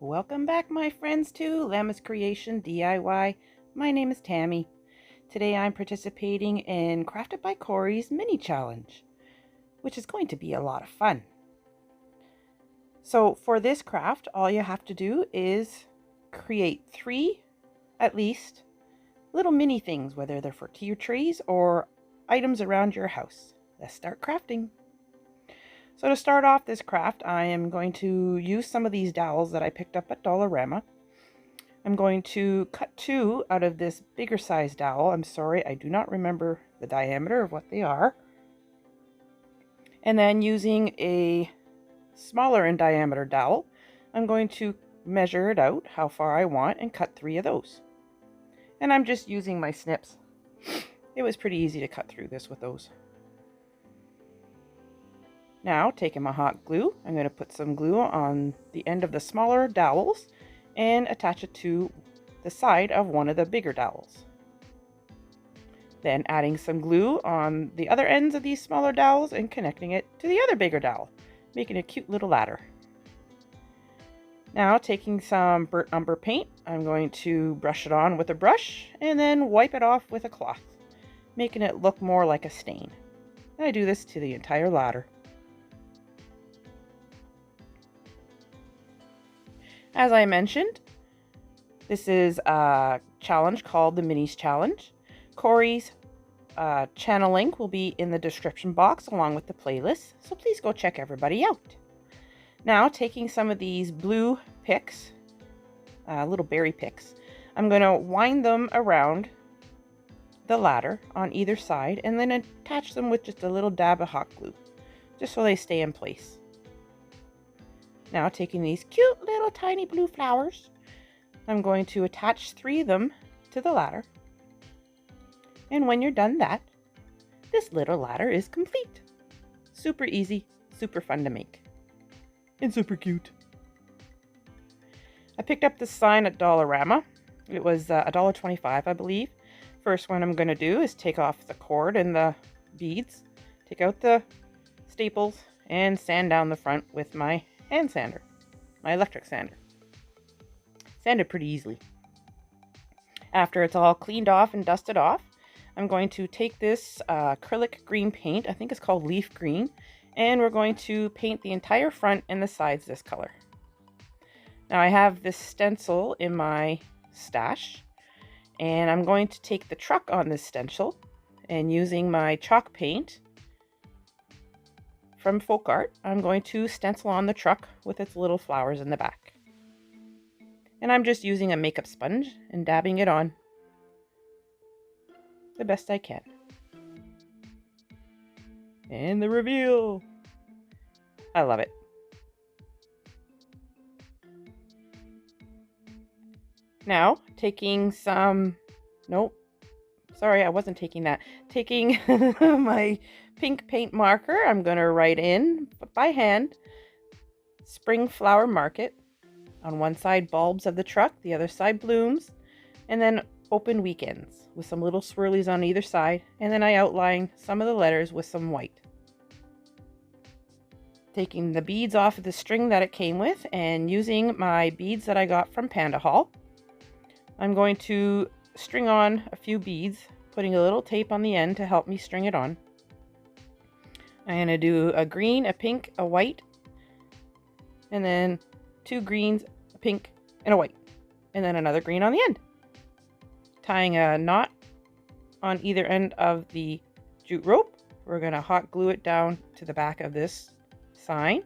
Welcome back, my friends, to Lamascreationsdiy. My name is Tammy. Today I'm participating in Crafted by Corie's mini challenge, which is going to be a lot of fun. So for this craft, all you have to do is create 3, at least, little mini things, whether they're for tea trees or items around your house. Let's start crafting. So to start off this craft, I am going to use some of these dowels that I picked up at Dollarama. I'm going to cut 2 out of this bigger size dowel. I'm sorry, I do not remember the diameter of what they are. And then using a smaller in diameter dowel, I'm going to measure it out how far I want and cut 3 of those. And I'm just using my snips. It was pretty easy to cut through this with those. Now, taking my hot glue, I'm going to put some glue on the end of the smaller dowels and attach it to the side of one of the bigger dowels. Then adding some glue on the other ends of these smaller dowels and connecting it to the other bigger dowel, making a cute little ladder. Now, taking some burnt umber paint, I'm going to brush it on with a brush and then wipe it off with a cloth, making it look more like a stain. And I do this to the entire ladder. As I mentioned, this is a challenge called the Minis Challenge. Corie's channel link will be in the description box along with the playlist, so please go check everybody out. Now, taking some of these blue picks, little berry picks, I'm going to wind them around the ladder on either side and then attach them with just a little dab of hot glue, just so they stay in place. Now, taking these cute little tiny blue flowers, I'm going to attach 3 of them to the ladder. And when you're done that, this little ladder is complete. Super easy, super fun to make, and super cute. I picked up this sign at Dollarama. It was $1.25, I believe. First one I'm going to do is take off the cord and the beads, take out the staples, and sand down the front with my hand sander, my electric sander. Sanded pretty easily. After it's all cleaned off and dusted off, I'm going to take this acrylic green paint, I think it's called leaf green, and we're going to paint the entire front and the sides this color. Now I have this stencil in my stash, and I'm going to take the truck on this stencil and using my chalk paint from Folk Art, I'm going to stencil on the truck with its little flowers in the back. And I'm just using a makeup sponge and dabbing it on the best I can. And the reveal! I love it. Now, taking some... Nope. Sorry, I wasn't taking that. Taking my pink paint marker, I'm going to write in by hand Spring Flower Market. On one side, bulbs of the truck, the other side, blooms, and then open weekends with some little swirlies on either side, and then I outline some of the letters with some white. Taking the beads off of the string that it came with and using my beads that I got from Panda Haul, I'm going to string on a few beads, putting a little tape on the end to help me string it on. I'm going to do a green, a pink, a white, and then 2 greens, a pink, and a white, and then another green on the end. Tying a knot on either end of the jute rope, we're going to hot glue it down to the back of this sign,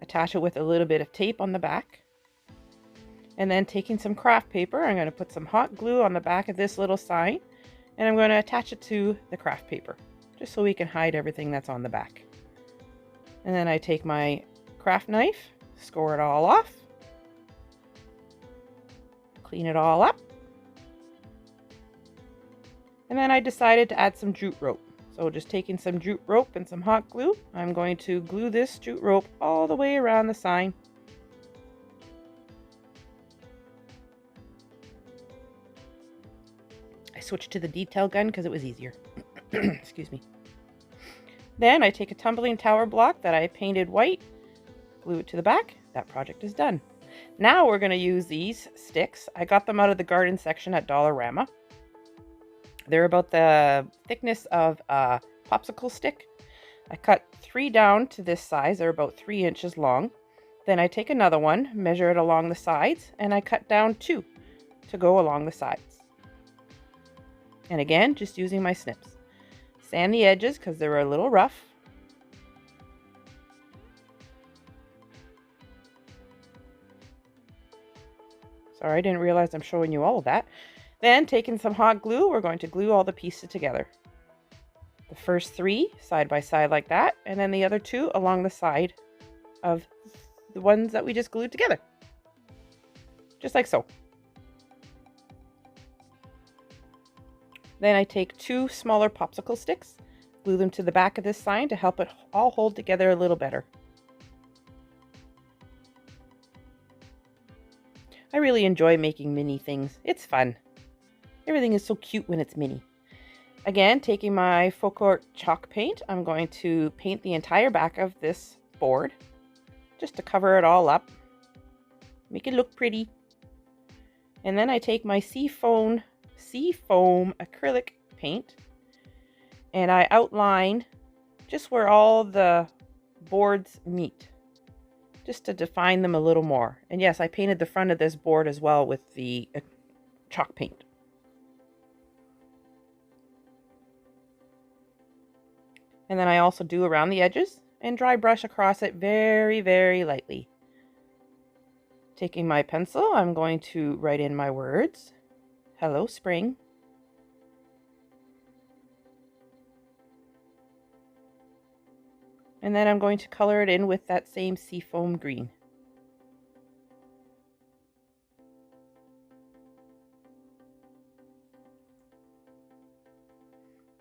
attach it with a little bit of tape on the back, and then taking some craft paper, I'm going to put some hot glue on the back of this little sign, and I'm going to attach it to the craft paper, just so we can hide everything that's on the back. And then I take my craft knife, score it all off, clean it all up, and then I decided to add some jute rope. So just taking some jute rope and some hot glue, I'm going to glue this jute rope all the way around the sign. I switched to the detail gun because it was easier. Excuse me. Then I take a tumbling tower block that I painted white, glue it to the back. That project is done. Now we're going to use these sticks. I got them out of the garden section at Dollarama. They're about the thickness of a popsicle stick. I cut 3 down to this size. They're about 3 inches long. Then I take another one, measure it along the sides, and I cut down 2 to go along the sides. And again, just using my snips. Sand the edges because they were a little rough. Sorry, I didn't realize I'm showing you all of that. Then, taking some hot glue, we're going to glue all the pieces together. The first 3 side by side like that, and then the other 2 along the side of the ones that we just glued together. Just like so. Then I take 2 smaller popsicle sticks, glue them to the back of this sign to help it all hold together a little better. I really enjoy making mini things. It's fun. Everything is so cute when it's mini. Again, taking my Faux Court chalk paint, I'm going to paint the entire back of this board just to cover it all up. Make it look pretty. And then I take my seafoam acrylic paint and I outline just where all the boards meet, just to define them a little more. And yes, I painted the front of this board as well with the chalk paint. And then I also do around the edges and dry brush across it very, very lightly. Taking my pencil, I'm going to write in my words. Hello, spring. And then I'm going to color it in with that same seafoam green.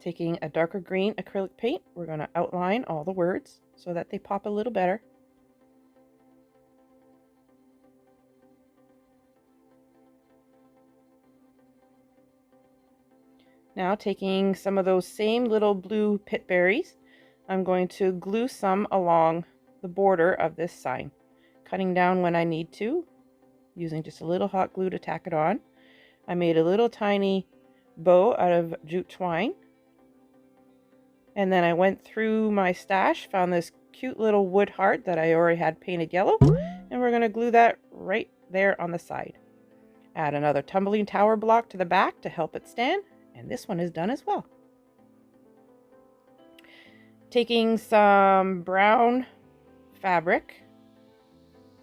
Taking a darker green acrylic paint, we're going to outline all the words so that they pop a little better. Now taking some of those same little blue pit berries, I'm going to glue some along the border of this sign, cutting down when I need to, using just a little hot glue to tack it on. I made a little tiny bow out of jute twine. And then I went through my stash, found this cute little wood heart that I already had painted yellow, and we're going to glue that right there on the side. Add another tumbling tower block to the back to help it stand, and this one is done as well. Taking some brown fabric,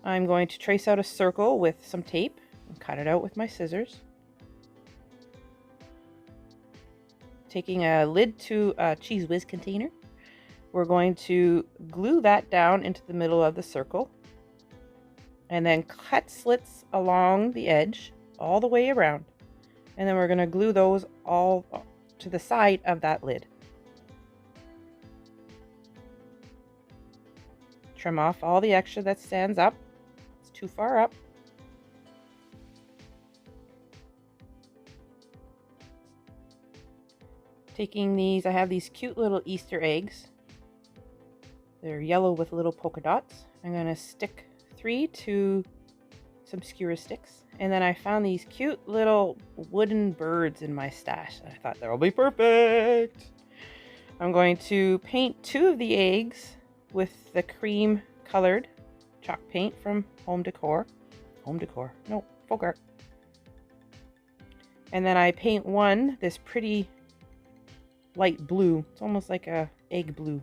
I'm going to trace out a circle with some tape and cut it out with my scissors. Taking a lid to a Cheese Whiz container, we're going to glue that down into the middle of the circle and then cut slits along the edge all the way around. And then we're going to glue those all to the side of that lid. Trim off all the extra that stands up. It's too far up. Taking these, I have these cute little Easter eggs. They're yellow with little polka dots. I'm going to stick 3 to some skewer sticks. And then I found these cute little wooden birds in my stash. I thought they'll be perfect. I'm going to paint 2 of the eggs with the cream colored chalk paint from Home Decor. No, Folk Art. And then I paint one, this pretty light blue. It's almost like a egg blue.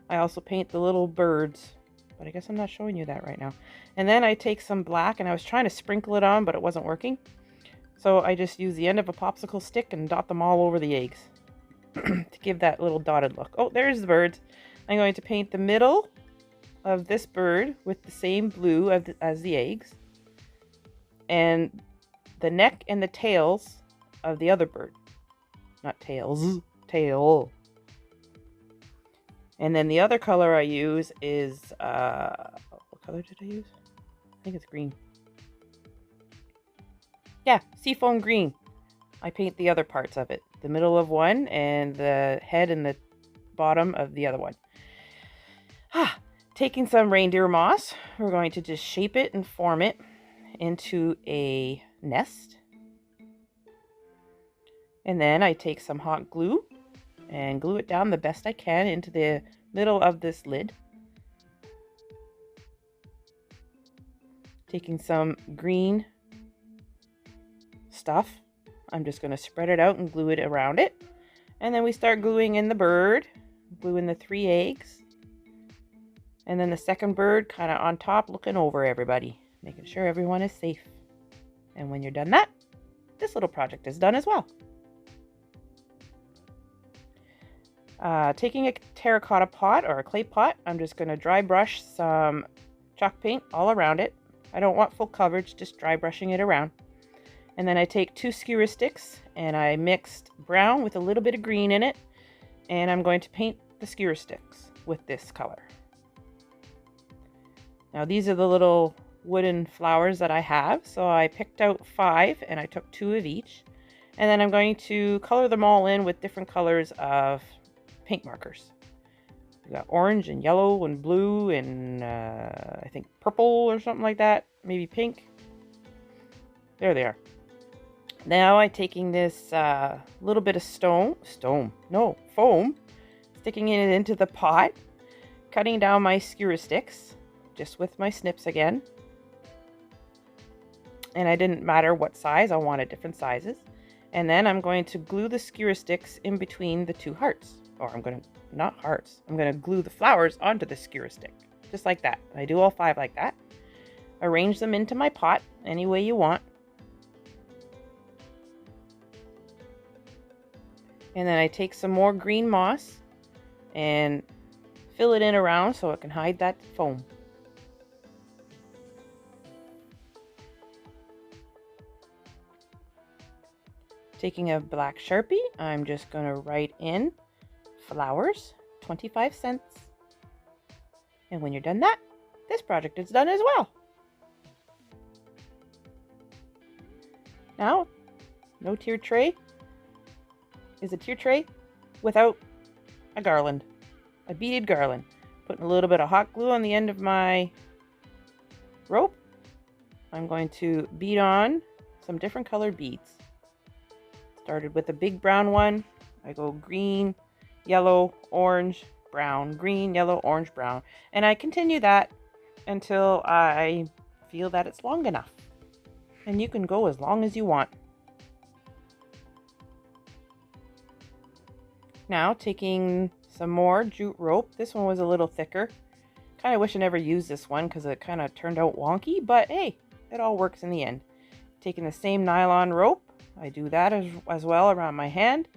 I also paint the little birds, but I guess I'm not showing you that right now. And then I take some black, and I was trying to sprinkle it on, but it wasn't working. So I just use the end of a popsicle stick and dot them all over the eggs to give that little dotted look. Oh, there's the birds. I'm going to paint the middle of this bird with the same blue as the eggs, and the neck and the tails of the other bird. Not tails, tail. And then the other color I use is, what color did I use? I think it's green. Yeah, seafoam green. I paint the other parts of it. The middle of one and the head and the bottom of the other one. Taking some reindeer moss, we're going to just shape it and form it into a nest. And then I take some hot glue and glue it down the best I can into the middle of this lid. Taking some green stuff, I'm just going to spread it out and glue it around it. And then we start gluing in the bird, glue in the 3 eggs. And then the second bird kind of on top looking over everybody, making sure everyone is safe. And when you're done that, this little project is done as well. Taking a terracotta pot or a clay pot, I'm just going to dry brush some chalk paint all around it. I don't want full coverage, just dry brushing it around. And then I take 2 skewer sticks and I mixed brown with a little bit of green in it. And I'm going to paint the skewer sticks with this color. Now these are the little wooden flowers that I have. So I picked out 5 and I took 2 of each. And then I'm going to color them all in with different colors of paint markers. We got orange and yellow and blue and I think purple or something like that. Maybe pink. There they are. Now I'm taking this little bit of foam, sticking it into the pot, cutting down my skewer sticks, just with my snips again. And I didn't matter what size, I wanted different sizes. And then I'm going to glue the skewer sticks in between the 2 hearts. Or I'm going to, not hearts, I'm going to glue the flowers onto the skewer stick, just like that. I do all 5 like that. Arrange them into my pot any way you want. And then I take some more green moss and fill it in around so it can hide that foam. Taking a black Sharpie, I'm just going to write in flowers, 25 cents. And when you're done that, this project is done as well. Now, no tier tray is a tier tray without a garland, a beaded garland. Putting a little bit of hot glue on the end of my rope. I'm going to bead on some different colored beads. Started with a big brown one. I go green, yellow, orange, brown, green, yellow, orange, brown. And I continue that until I feel that it's long enough. And you can go as long as you want. Now taking some more jute rope. This one was a little thicker. Kind of wish I never used this one because it kind of turned out wonky, but hey, it all works in the end. Taking the same nylon rope, I do that as well around my hand.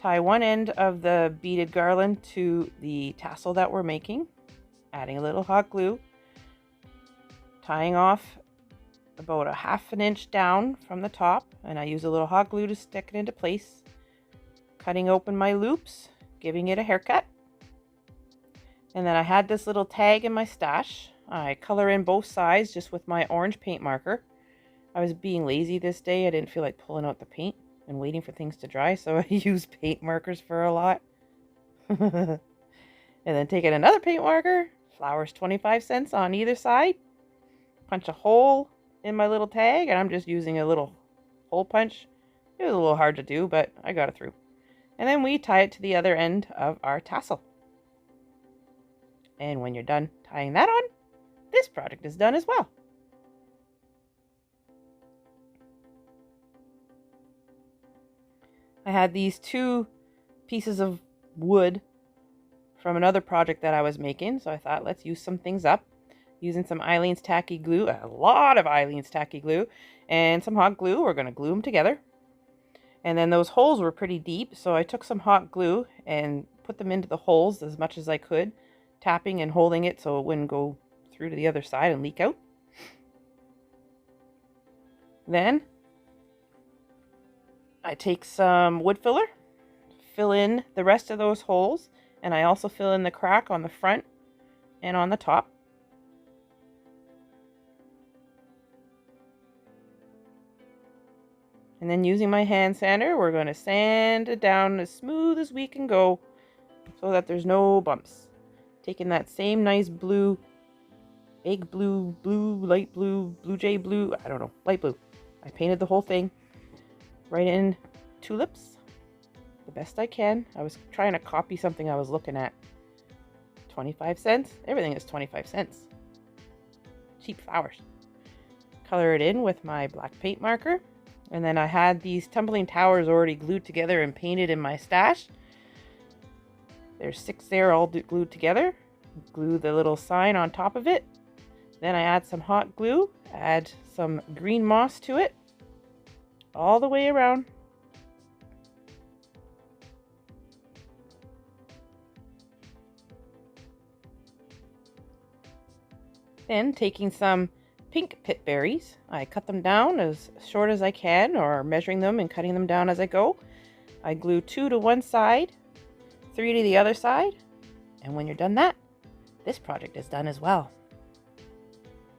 Tie one end of the beaded garland to the tassel that we're making, adding a little hot glue, tying off about a ½ inch down from the top, and I use a little hot glue to stick it into place. Cutting open my loops, giving it a haircut. And then I had this little tag in my stash. I color in both sides just with my orange paint marker. I was being lazy this day. I didn't feel like pulling out the paint and waiting for things to dry, so I used paint markers for a lot. And then taking another paint marker, flowers 25 cents on either side. Punch a hole in my little tag, and I'm just using a little hole punch. It was a little hard to do, but I got it through. And then we tie it to the other end of our tassel. And when you're done tying that on, this project is done as well. I had these 2 pieces of wood from another project that I was making, so I thought let's use some things up. Using some Eileen's tacky glue, a lot of Eileen's tacky glue, and some hot glue. We're going to glue them together. And then those holes were pretty deep, so I took some hot glue and put them into the holes as much as I could, tapping and holding it so it wouldn't go through to the other side and leak out. Then I take some wood filler, fill in the rest of those holes, and I also fill in the crack on the front and on the top. And then using my hand sander, we're going to sand it down as smooth as we can go so that there's no bumps. taking that same nice blue, egg blue, light blue, blue jay blue, I don't know, light blue. I painted the whole thing right in tulips the best I can. I was trying to copy something I was looking at. 25 cents. Everything is 25 cents. Cheap flowers. Color it in with my black paint marker. And then I had these tumbling towers already glued together and painted in my stash. There's 6 there all glued together. Glue the little sign on top of it. Then I add some hot glue, add some green moss to it, all the way around. Then taking some pink pit berries, I cut them down as short as I can, or measuring them and cutting them down as I go. I glue 2 to one side, 3 to the other side, and when you're done that, this project is done as well.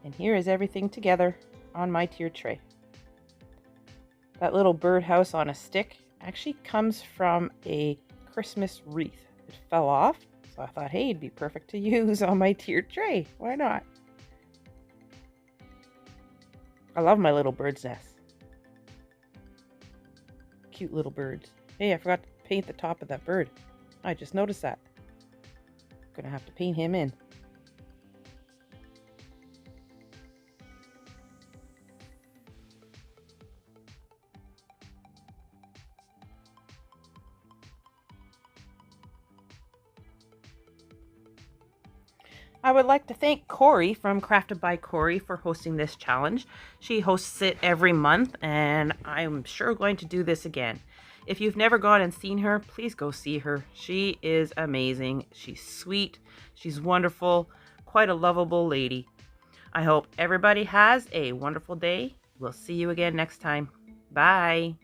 And here is everything together on my tiered tray. That little birdhouse on a stick actually comes from a Christmas wreath. It fell off, so I thought, hey, it'd be perfect to use on my tiered tray. Why not? I love my little bird's nest. Cute little birds. Hey, I forgot to paint the top of that bird. I just noticed that. I'm gonna have to paint him in. I would like to thank Corie from Crafted by Corie for hosting this challenge. She hosts it every month, and I'm sure going to do this again. If you've never gone and seen her, please go see her. She is amazing. She's sweet. She's wonderful. Quite a lovable lady. I hope everybody has a wonderful day. We'll see you again next time. Bye.